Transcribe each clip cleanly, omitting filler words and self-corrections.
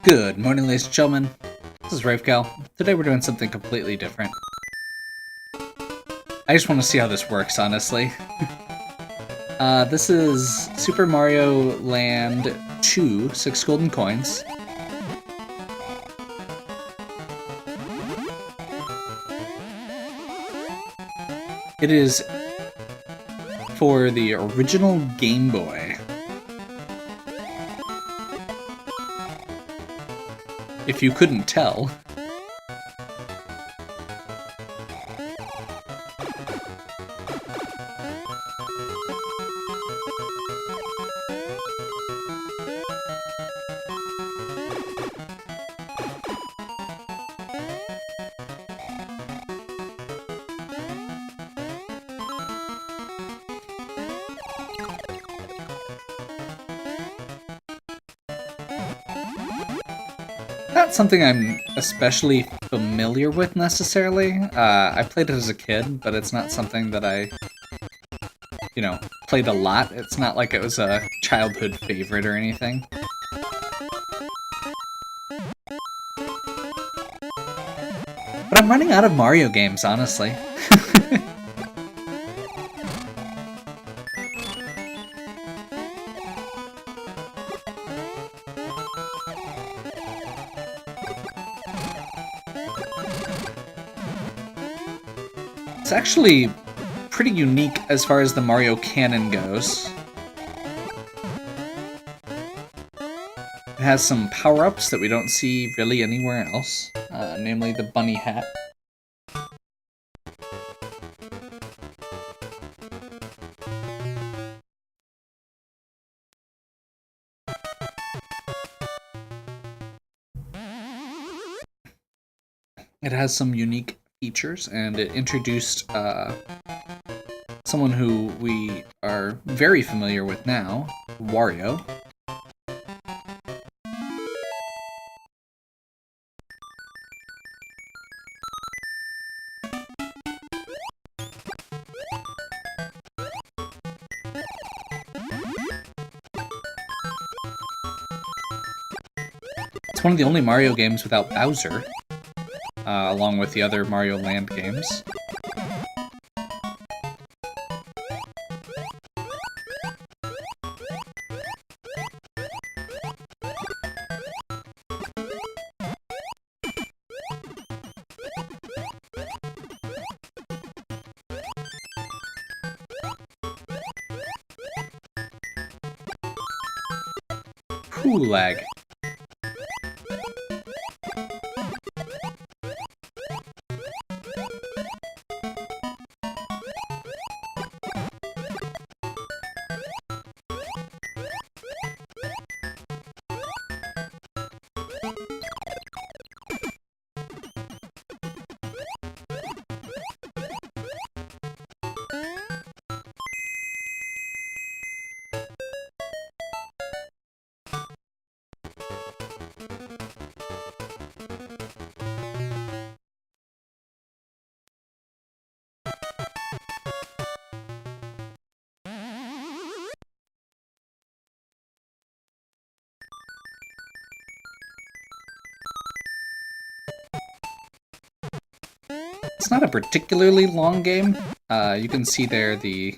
Good morning, ladies and gentlemen. This is Ravecal. Today we're doing something completely different. I just want to see how this works, honestly. This is Super Mario Land 2, 6 golden coins. It is for the original Game Boy. If you couldn't tell. Not something I'm especially familiar with, necessarily. I played it as a kid, but it's not something that I, played a lot. It's not like it was a childhood favorite or anything. But I'm running out of Mario games, honestly. It's actually pretty unique as far as the Mario canon goes. It has some power-ups that we don't see really anywhere else, namely the bunny hat. It has some unique features, and it introduced someone who we are very familiar with now, Wario. It's one of the only Mario games without Bowser. Along with the other Mario Land games. Ooh, lag. It's not a particularly long game. You can see there the...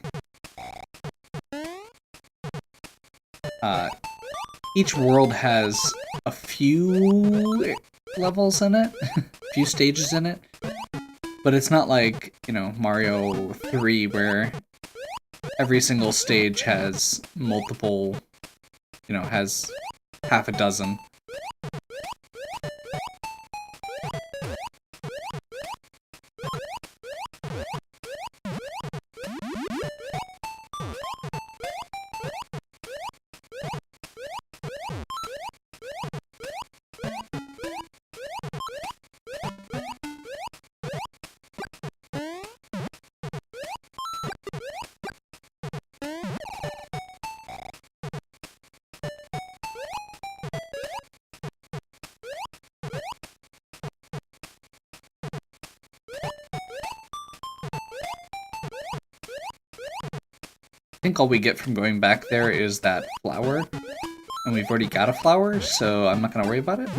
each world has a few levels in it, a few stages in it, but it's not like, Mario 3 where every single stage has multiple, has half a dozen. I think all we get from going back there is that flower, and we've already got a flower, so I'm not gonna worry about it.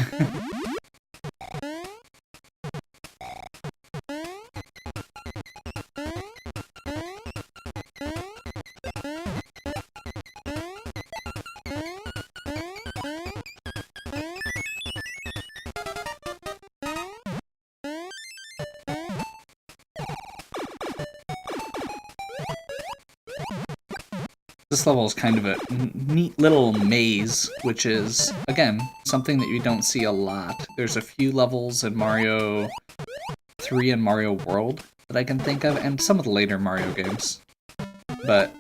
This level is kind of a neat little maze, which is, again, something that you don't see a lot. There's a few levels in Mario 3 and Mario World that I can think of, and some of the later Mario games. But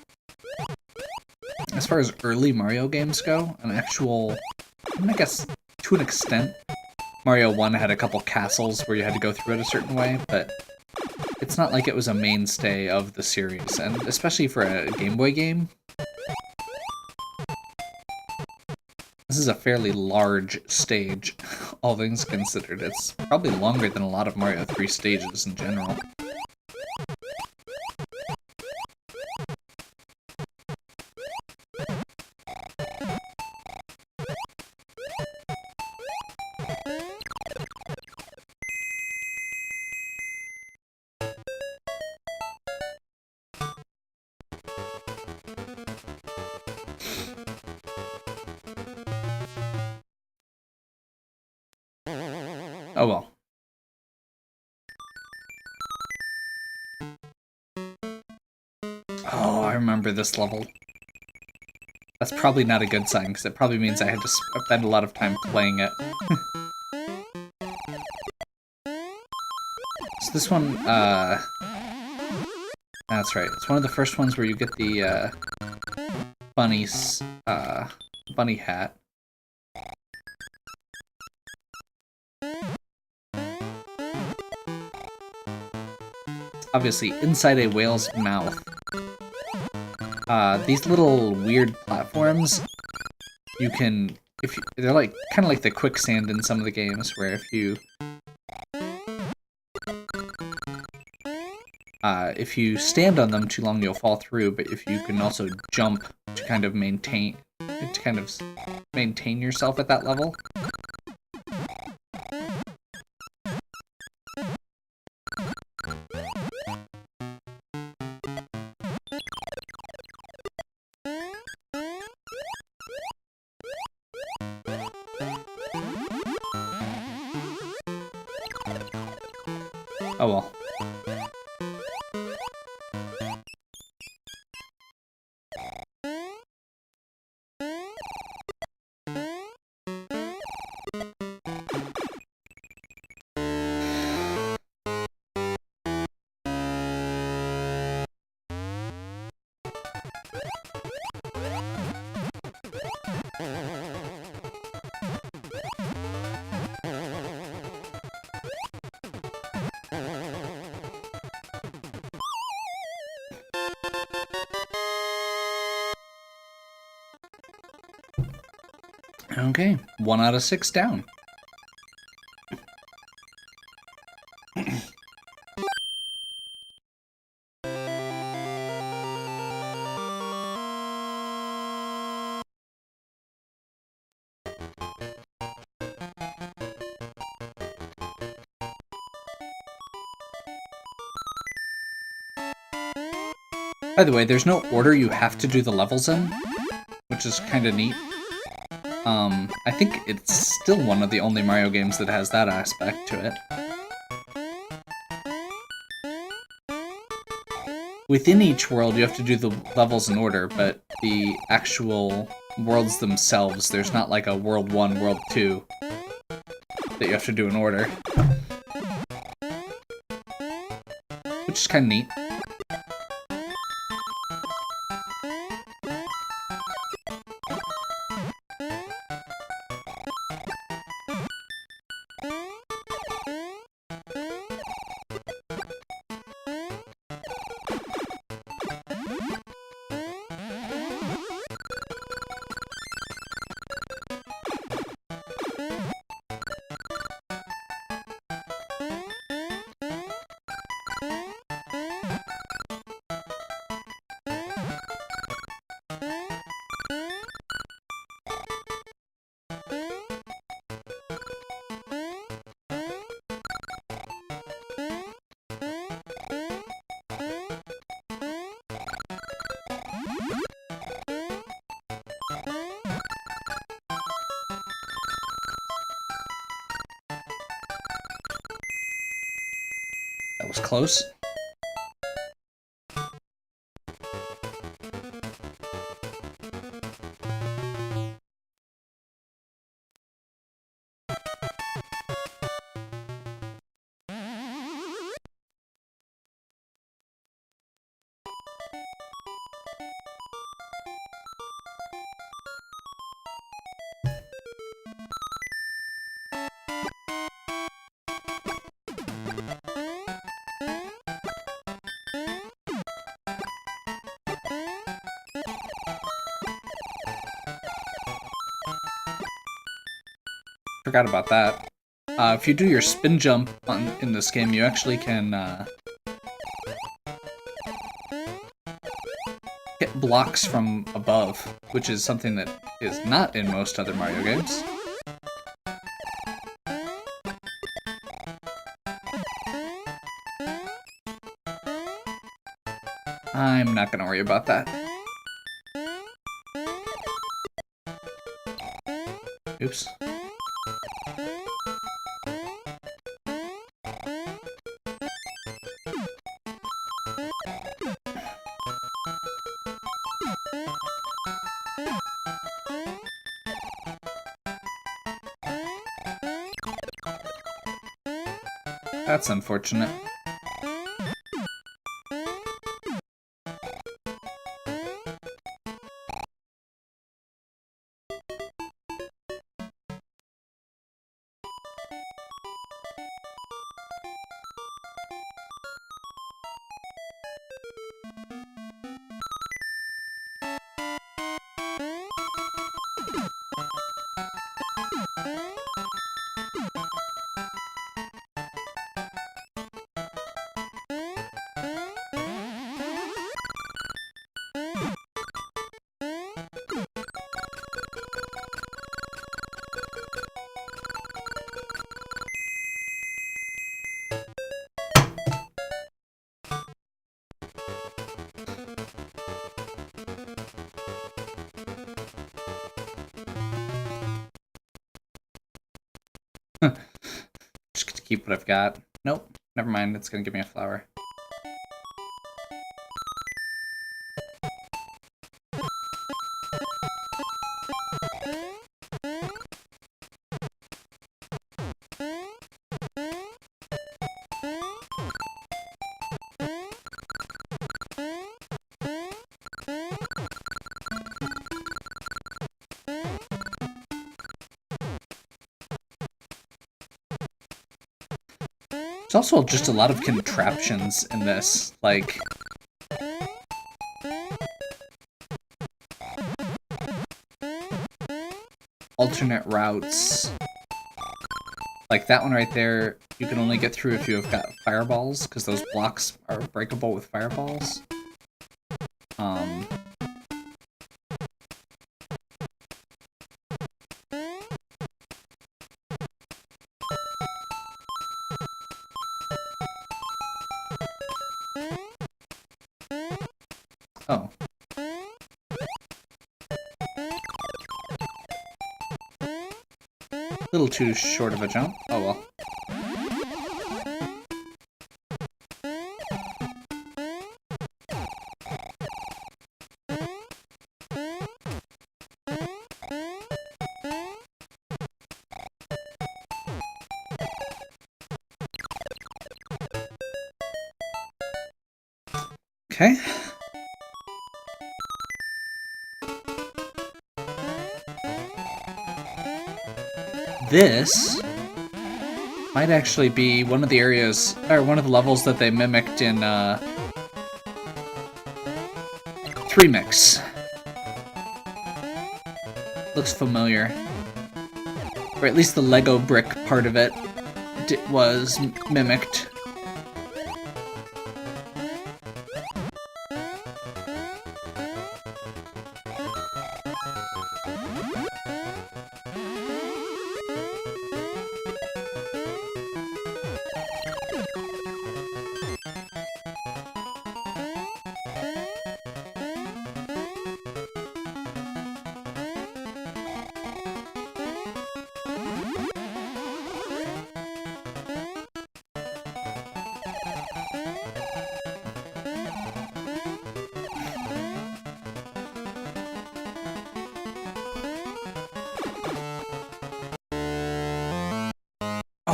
as far as early Mario games go, I guess to an extent, Mario 1 had a couple castles where you had to go through it a certain way, but it's not like it was a mainstay of the series, and especially for a Game Boy game, this is a fairly large stage, all things considered. It's probably longer than a lot of Mario 3 stages in general. Oh well. Oh, I remember this level. That's probably not a good sign, because it probably means I had to spend a lot of time playing it. So this one, that's right. It's one of the first ones where you get the, bunny hat. Obviously inside a whale's mouth. These little weird platforms, you can, they're like kind of like the quicksand in some of the games, where if you stand on them too long, you'll fall through. But if you can also jump to kind of maintain yourself at that level. Oh well. Okay, 1 out of 6 down. By the way, there's no order you have to do the levels in, which is kind of neat. I think it's still one of the only Mario games that has that aspect to it. Within each world, you have to do the levels in order, but the actual worlds themselves, there's not like a World 1, World 2 that you have to do in order. Which is kind of neat. was close. Forgot about that. If you do your spin jump in this game, you actually can hit blocks from above, which is something that is not in most other Mario games. I'm not gonna worry about that. Oops. That's unfortunate. Just gonna keep what I've got. Nope, never mind, it's gonna give me a flower. There's also just a lot of contraptions in this, like... alternate routes. Like that one right there, you can only get through if you have got fireballs, because those blocks are breakable with fireballs. Oh. A little too short of a jump. Oh well. Okay. This might actually be one of the areas, or one of the levels that they mimicked in 3-Mix. Looks familiar. Or at least the Lego brick part of it was mimicked.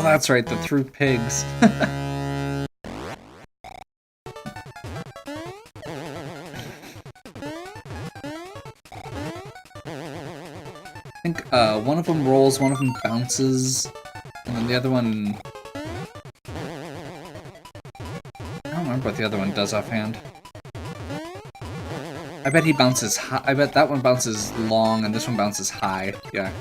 that's right, the through pigs. I think one of them rolls, one of them bounces, and then the other one... I don't remember what the other one does offhand. I bet he bounces high. I bet that one bounces long and this one bounces high. Yeah.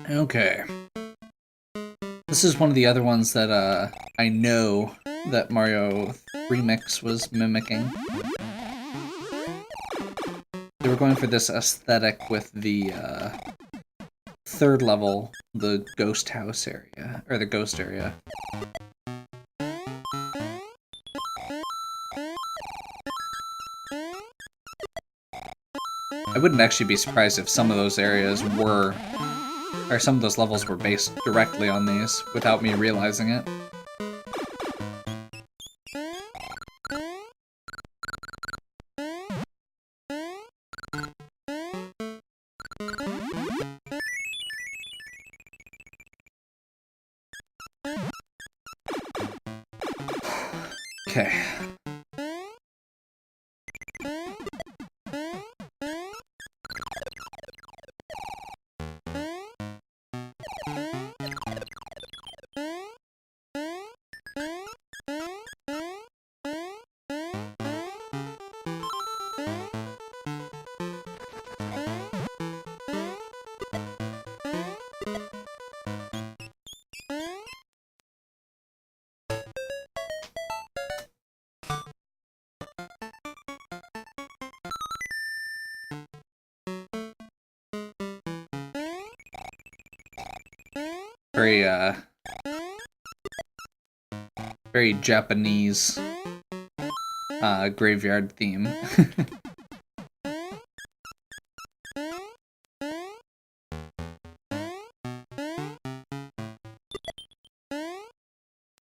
Okay. This is one of the other ones that I know that Mario Remix was mimicking. They were going for this aesthetic with the third level, the ghost house area, or the ghost area. I wouldn't actually be surprised if some of those areas were, or some of those levels were based directly on these without me realizing it. Okay. Very Japanese graveyard theme.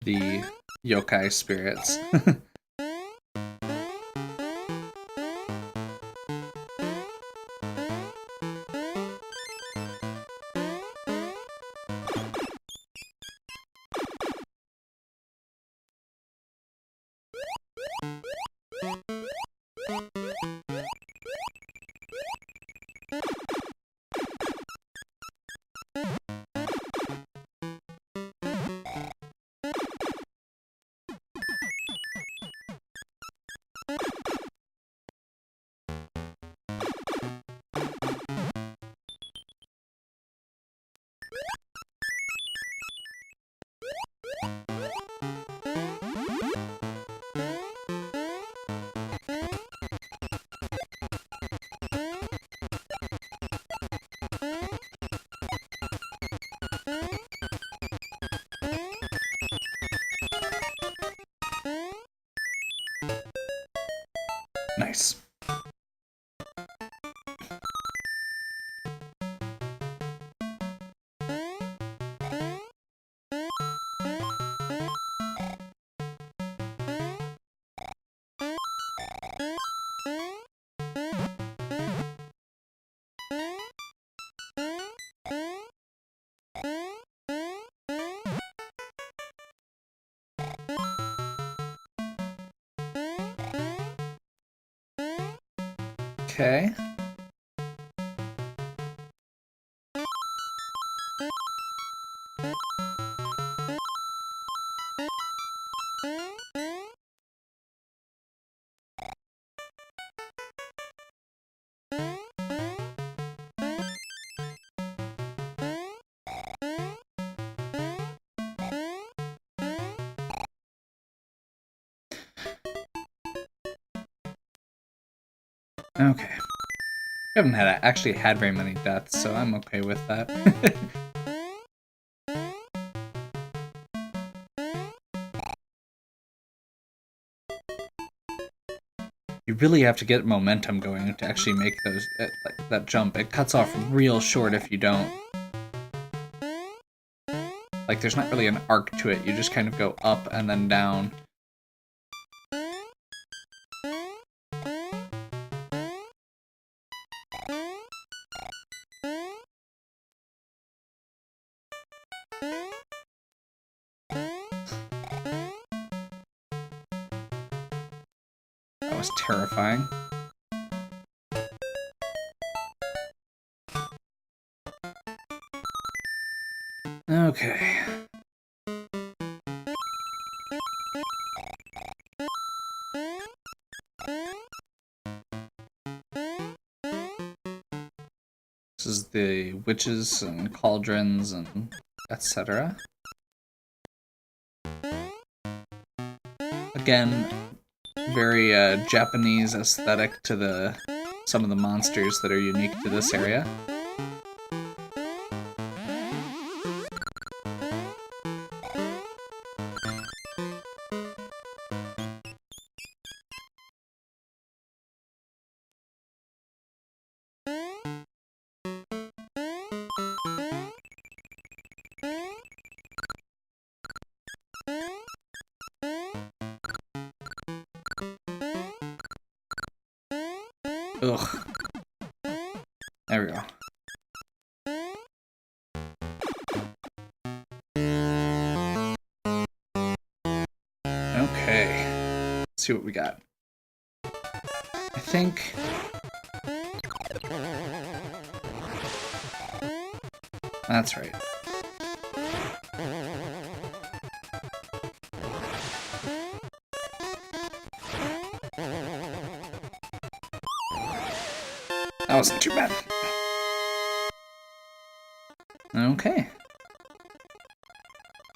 The yokai spirits. Nice. Okay. Okay. I haven't actually had very many deaths, so I'm okay with that. You really have to get momentum going to actually make those like that jump. It cuts off real short if you don't. Like, there's not really an arc to it. You just kind of go up and then down. That was terrifying. Okay. This is the witches and cauldrons and etc. Again, very Japanese aesthetic to some of the monsters that are unique to this area. Ugh. There we go. Okay. Let's see what we got. I think... That's right. That wasn't too bad. Okay.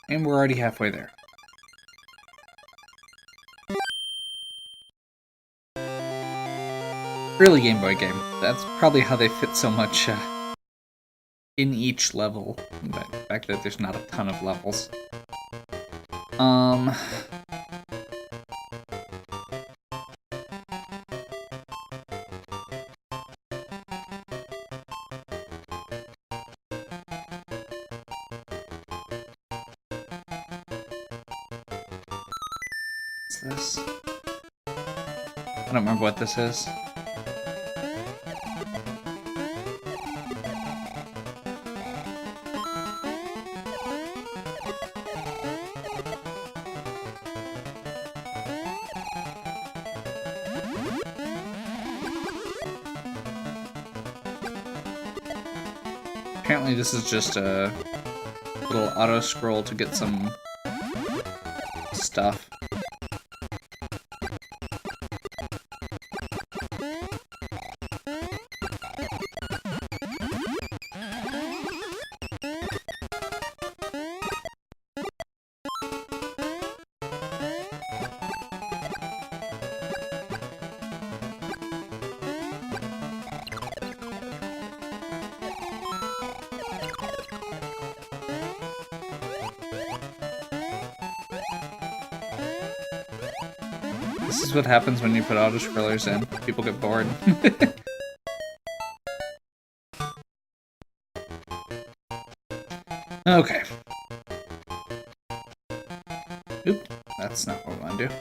And we're already halfway there. Really Game Boy game. That's probably how they fit so much in each level. But the fact that there's not a ton of levels. This? I don't remember what this is. Apparently this is just a little auto-scroll to get some stuff. This is what happens when you put auto-scrollers in. People get bored. Okay. Oop, that's not what we want to do.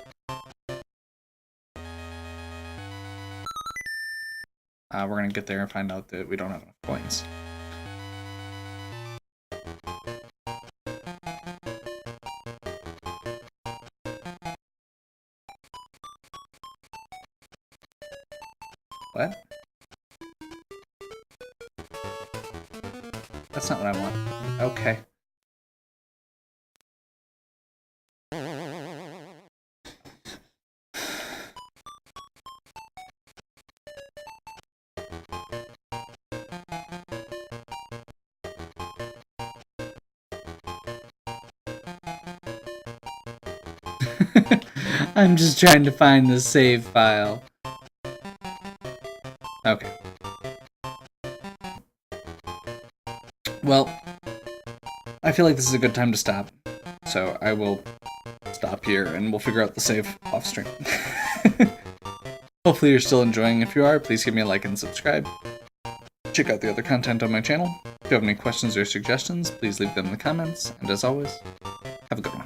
We're gonna get there and find out that we don't have enough coins. What? That's not what I want. Okay. I'm just trying to find the save file. Okay. Well, I feel like this is a good time to stop. So I will stop here and we'll figure out the save off stream. Hopefully you're still enjoying. If you are, please give me a like and subscribe. Check out the other content on my channel. If you have any questions or suggestions, please leave them in the comments. And as always, have a good one.